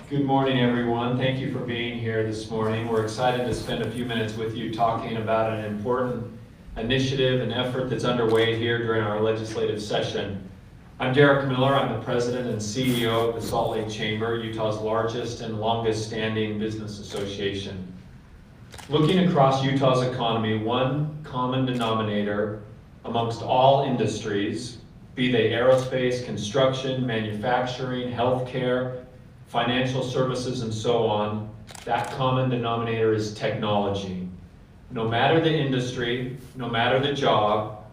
Good morning, everyone. Thank you for being here this morning. We're excited to spend a few minutes with you talking about an important initiative and effort that's underway here during our legislative session. I'm Derek Miller. I'm the president and CEO of the Salt Lake Chamber, Utah's largest and longest standing business association. Looking across Utah's economy, one common denominator amongst all industries, be they aerospace, construction, manufacturing, healthcare, financial services, and so on, that common denominator is technology. No matter the industry, no matter the job,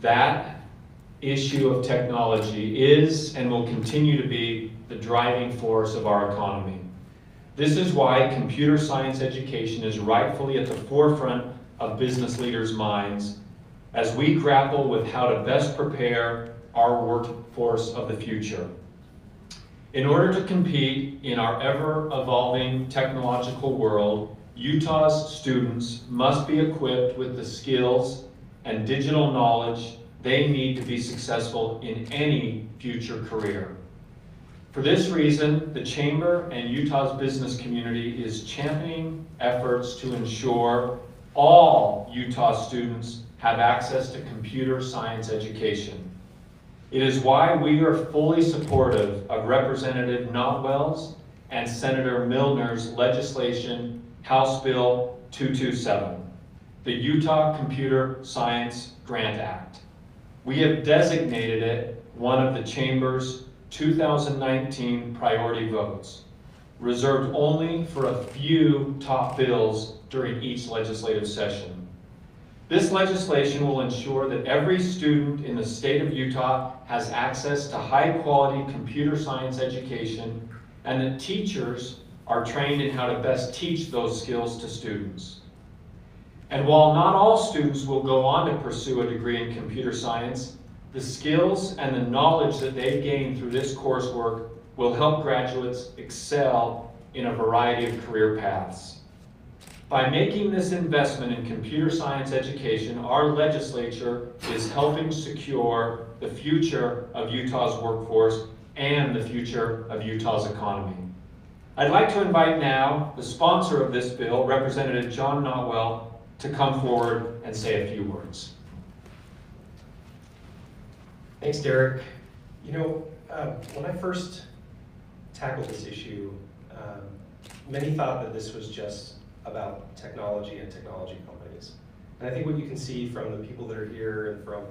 that issue of technology is and will continue to be the driving force of our economy. This is why computer science education is rightfully at the forefront of business leaders' minds as we grapple with how to best prepare our workforce of the future. In order to compete in our ever-evolving technological world, Utah's students must be equipped with the skills and digital knowledge they need to be successful in any future career. For this reason, the Chamber and Utah's business community is championing efforts to ensure all Utah students have access to computer science education. It is why we are fully supportive of Representative Notwell's and Senator Milner's legislation, House Bill 227, the Utah Computer Science Grant Act. We have designated it one of the Chamber's 2019 priority votes, reserved only for a few top bills during each legislative session. This legislation will ensure that every student in the state of Utah has access to high-quality computer science education and that teachers are trained in how to best teach those skills to students. And while not all students will go on to pursue a degree in computer science, the skills and the knowledge that they gain through this coursework will help graduates excel in a variety of career paths. By making this investment in computer science education, our legislature is helping secure the future of Utah's workforce and the future of Utah's economy. I'd like to invite now the sponsor of this bill, Representative John Notwell, to come forward and say a few words. Thanks, Derek. You know, when I first tackled this issue, many thought that this was just about technology and technology companies. And I think what you can see from the people that are here and from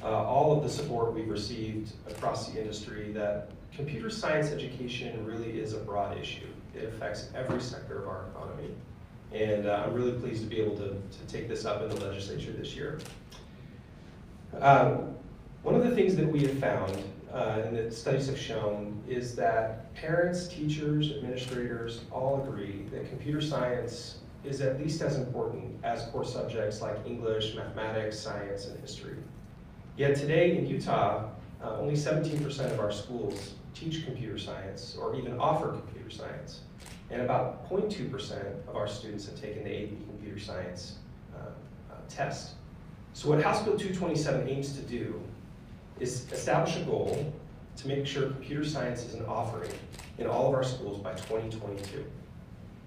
all of the support we've received across the industry that computer science education really is a broad issue. It affects every sector of our economy. And I'm really pleased to be able to take this up in the legislature this year. One of the things that we have found and that studies have shown is that parents, teachers, administrators all agree that computer science is at least as important as core subjects like English, mathematics, science, and history. Yet today in Utah, only 17% of our schools teach computer science or even offer computer science. And about 0.2% of our students have taken the AP computer science test. So what House Bill 227 aims to do is establish a goal to make sure computer science is an offering in all of our schools by 2022.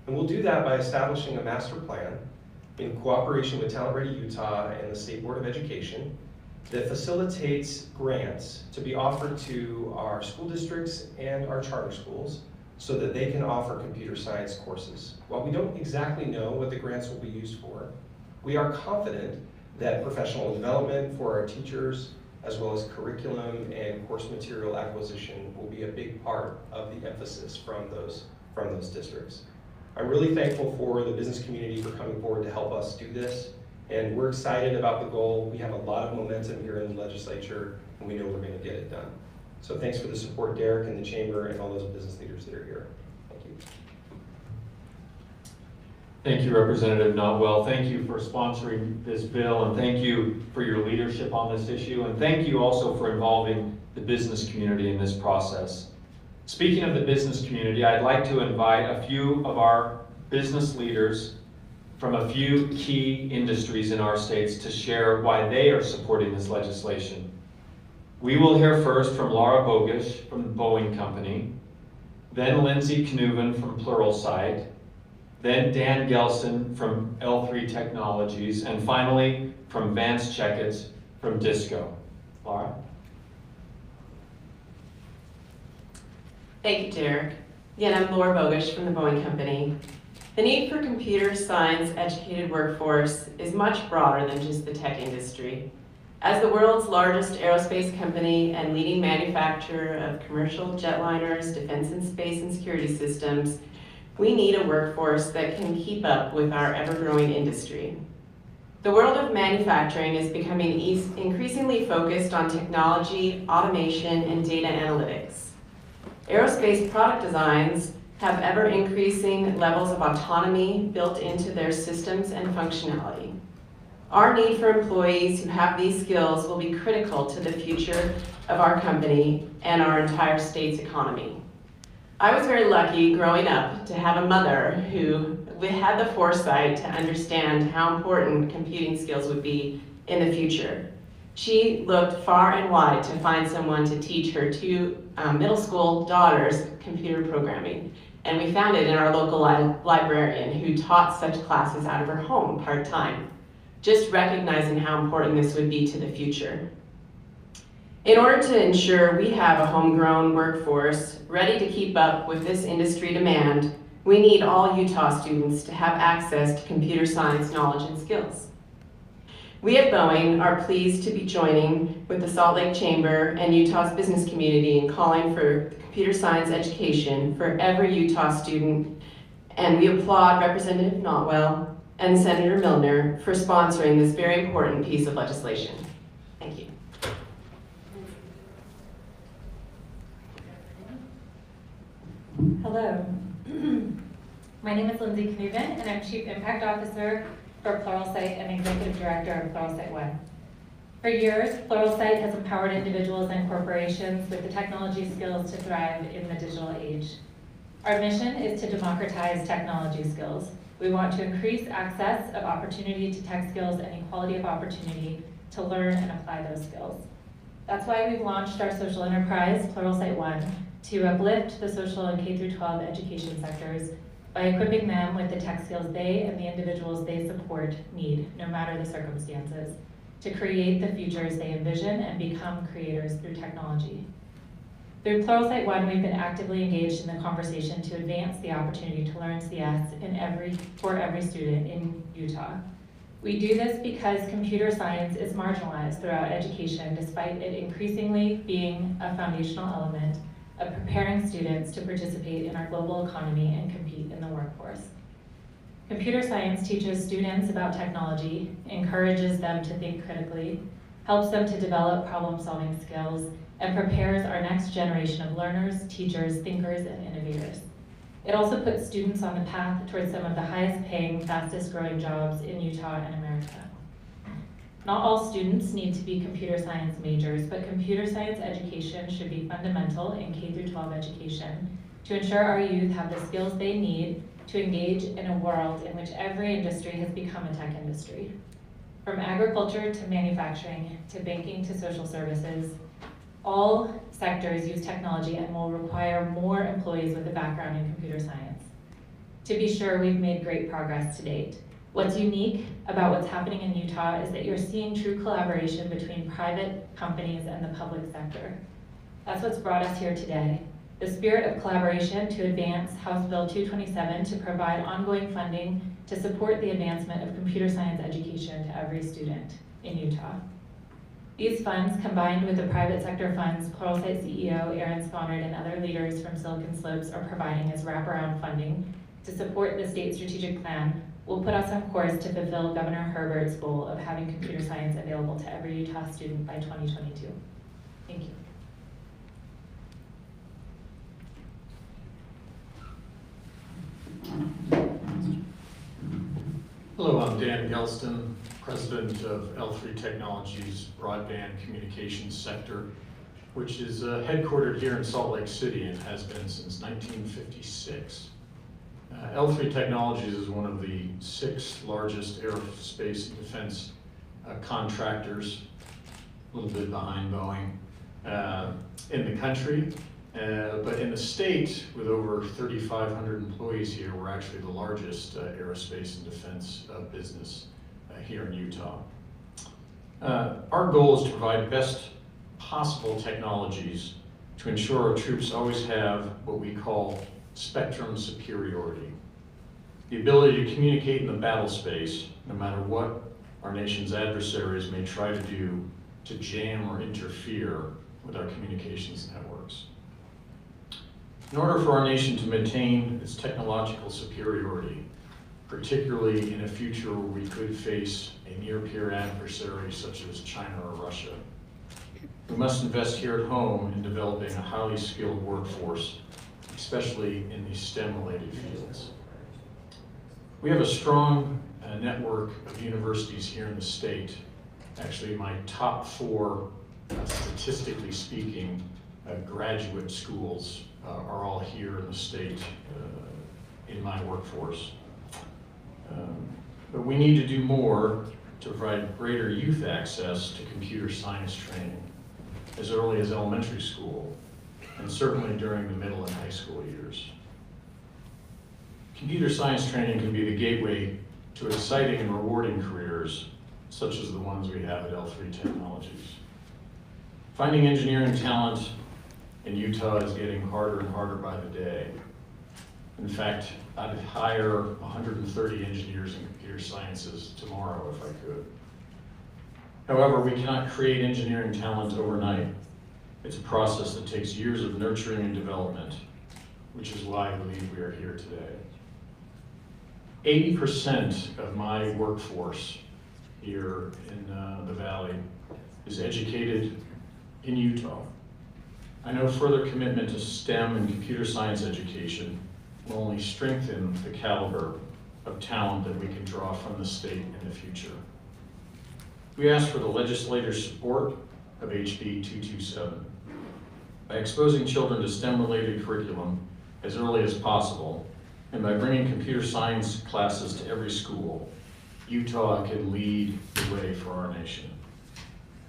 And we'll do that by establishing a master plan in cooperation with Talent Ready Utah and the State Board of Education that facilitates grants to be offered to our school districts and our charter schools so that they can offer computer science courses. While we don't exactly know what the grants will be used for, we are confident that professional development for our teachers, as well as curriculum and course material acquisition, will be a big part of the emphasis from those districts. I'm really thankful for the business community for coming forward to help us do this, and we're excited about the goal. We have a lot of momentum here in the legislature, and we know we're going to get it done. So thanks for the support, Derek and the Chamber and all those business leaders that are here. Thank you. Thank you, Representative Notwell. Thank you for sponsoring this bill, and thank you for your leadership on this issue, and thank you also for involving the business community in this process. Speaking of the business community, I'd like to invite a few of our business leaders from a few key industries in our states to share why they are supporting this legislation. We will hear first from Laura Bogish from the Boeing Company, then Lindsay Knuven from Pluralsight, then Dan Gelston from L3 Technologies, and finally from Vance Checketts from Disco. Laura? Thank you, Derek. Again, I'm Laura Bogish from the Boeing Company. The need for computer science educated workforce is much broader than just the tech industry. As the world's largest aerospace company and leading manufacturer of commercial jetliners, defense and space and security systems, we need a workforce that can keep up with our ever-growing industry. The world of manufacturing is becoming increasingly focused on technology, automation, and data analytics. Aerospace product designs have ever-increasing levels of autonomy built into their systems and functionality. Our need for employees who have these skills will be critical to the future of our company and our entire state's economy. I was very lucky growing up to have a mother who had the foresight to understand how important computing skills would be in the future. She looked far and wide to find someone to teach her two middle school daughters computer programming. And we found it in our local librarian who taught such classes out of her home part-time, just recognizing how important this would be to the future. In order to ensure we have a homegrown workforce ready to keep up with this industry demand, we need all Utah students to have access to computer science knowledge and skills. We at Boeing are pleased to be joining with the Salt Lake Chamber and Utah's business community in calling for computer science education for every Utah student, and we applaud Representative Notwell and Senator Milner for sponsoring this very important piece of legislation. Thank you. Hello. My name is Lindsay Knuven, and I'm Chief Impact Officer for Pluralsight and Executive Director of Pluralsight One. For years, Pluralsight has empowered individuals and corporations with the technology skills to thrive in the digital age. Our mission is to democratize technology skills. We want to increase access of opportunity to tech skills and equality of opportunity to learn and apply those skills. That's why we've launched our social enterprise, Pluralsight One, to uplift the social and K-12 education sectors by equipping them with the tech skills they and the individuals they support need, no matter the circumstances, to create the futures they envision and become creators through technology. Through Pluralsight One, we've been actively engaged in the conversation to advance the opportunity to learn CS for every student in Utah. We do this because computer science is marginalized throughout education, despite it increasingly being a foundational element of preparing students to participate in our global economy and compete in the workforce. Computer science teaches students about technology, encourages them to think critically, helps them to develop problem-solving skills, and prepares our next generation of learners, teachers, thinkers, and innovators. It also puts students on the path towards some of the highest paying, fastest growing jobs in Utah and America. Not all students need to be computer science majors, but computer science education should be fundamental in K-12 education to ensure our youth have the skills they need to engage in a world in which every industry has become a tech industry. From agriculture to manufacturing, to banking to social services, all sectors use technology and will require more employees with a background in computer science. To be sure, we've made great progress to date. What's unique about what's happening in Utah is that you're seeing true collaboration between private companies and the public sector. That's what's brought us here today. The spirit of collaboration to advance House Bill 227 to provide ongoing funding to support the advancement of computer science education to every student in Utah. These funds, combined with the private sector funds Pluralsight CEO Aaron Sconard and other leaders from Silicon Slopes are providing as wraparound funding to support the state strategic plan, will put us on course to fulfill Governor Herbert's goal of having computer science available to every Utah student by 2022. Thank you. Hello, I'm Dan Gelston, President of L3 Technologies Broadband Communications Sector, which is headquartered here in Salt Lake City and has been since 1956. L3 Technologies is one of the 6 largest aerospace and defense contractors, a little bit behind Boeing, in the country. But in the state, with over 3,500 employees here, we're actually the largest aerospace and defense business here in Utah. Our goal is to provide best possible technologies to ensure our troops always have what we call spectrum superiority. The ability to communicate in the battle space, no matter what our nation's adversaries may try to do to jam or interfere with our communications networks. In order for our nation to maintain its technological superiority, particularly in a future where we could face a near-peer adversary such as China or Russia, we must invest here at home in developing a highly skilled workforce, especially in these STEM-related fields. We have a strong network of universities here in the state. Actually, my top 4, statistically speaking, graduate schools are all here in the state in my workforce. But we need to do more to provide greater youth access to computer science training as early as elementary school, and certainly during the middle and high school years. Computer science training can be the gateway to exciting and rewarding careers, such as the ones we have at L3 Technologies. Finding engineering talent in Utah is getting harder and harder by the day. In fact, I'd hire 130 engineers in computer sciences tomorrow if I could. However, we cannot create engineering talent overnight. It's a process that takes years of nurturing and development, which is why I believe we are here today. 80% of my workforce here in the Valley is educated in Utah. I know further commitment to STEM and computer science education will only strengthen the caliber of talent that we can draw from the state in the future. We ask for the legislator's support of HB 227. By exposing children to STEM-related curriculum as early as possible, and by bringing computer science classes to every school, Utah can lead the way for our nation.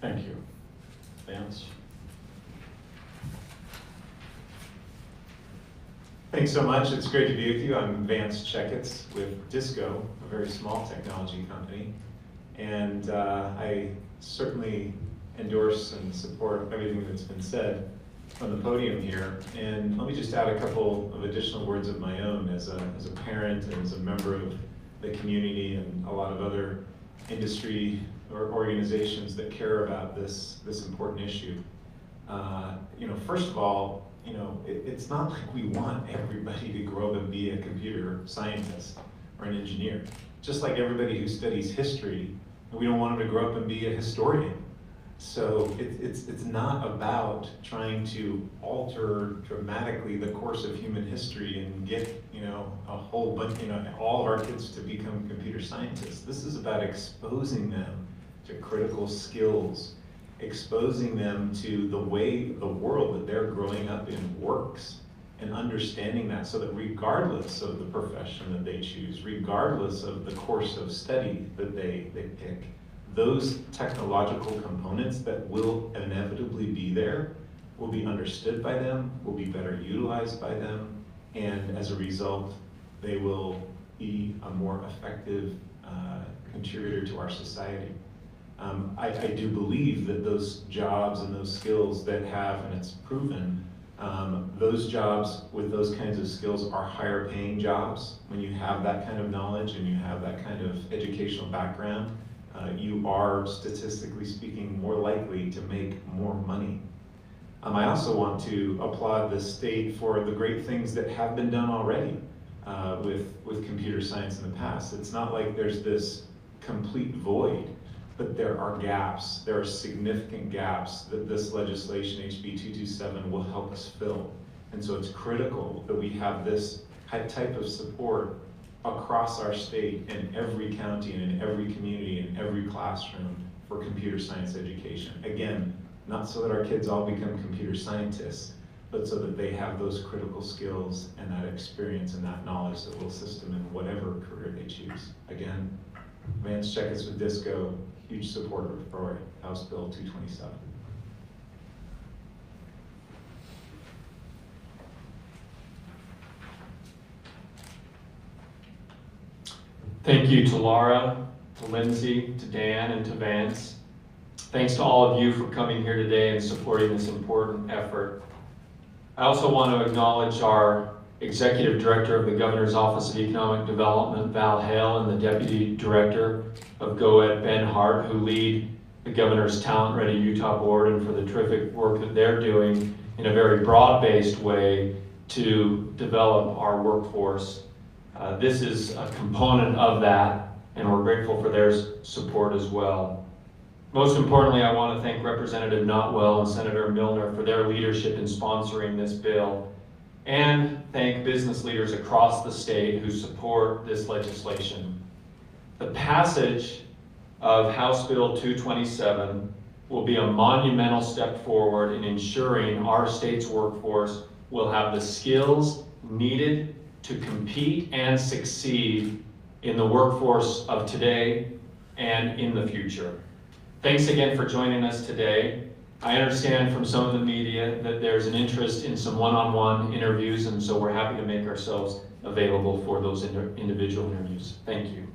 Thank you. Vance? Thanks so much. It's great to be with you. I'm Vance Checketts with Disco, a very small technology company. And I certainly endorse and support everything that's been said from the podium here. And let me just add a couple of additional words of my own as a parent and as a member of the community and a lot of other industry or organizations that care about this important issue. First of all, it's not like we want everybody to grow up and be a computer scientist or an engineer. Just like everybody who studies history, we don't want them to grow up and be a historian. So it's not about trying to alter dramatically the course of human history and get a whole bunch, all of our kids to become computer scientists. This is about exposing them to critical skills, exposing them to the way the world that they're growing up in works, and understanding that, so that regardless of the profession that they choose, regardless of the course of study that they pick, those technological components that will inevitably be there will be understood by them, will be better utilized by them, and as a result, they will be a more effective contributor to our society. I do believe that those jobs and those skills that have, and it's proven, those jobs with those kinds of skills are higher paying jobs. When you have that kind of knowledge and you have that kind of educational background, you are, statistically speaking, more likely to make more money. I also want to applaud the state for the great things that have been done already with computer science in the past. It's not like there's this complete void, but there are gaps. There are significant gaps that this legislation, HB 227, will help us fill. And so it's critical that we have this type of support across our state in every county and in every community, in every classroom for computer science education. Again, not so that our kids all become computer scientists, but so that they have those critical skills and that experience and that knowledge that will assist them in whatever career they choose. Again, Vance Checketts with Disco, huge supporter for House Bill 227. Thank you to Laura, to Lindsay, to Dan, and to Vance. Thanks to all of you for coming here today and supporting this important effort. I also want to acknowledge our Executive Director of the Governor's Office of Economic Development, Val Hale, and the Deputy Director of GoEd, Ben Hart, who lead the Governor's Talent Ready Utah Board, and for the terrific work that they're doing in a very broad-based way to develop our workforce. This is a component of that, and we're grateful for their support as well. Most importantly, I want to thank Representative Notwell and Senator Milner for their leadership in sponsoring this bill, and thank business leaders across the state who support this legislation. The passage of House Bill 227 will be a monumental step forward in ensuring our state's workforce will have the skills needed to compete and succeed in the workforce of today and in the future. Thanks again for joining us today. I understand from some of the media that there's an interest in some one-on-one interviews, and so we're happy to make ourselves available for those individual interviews. Thank you.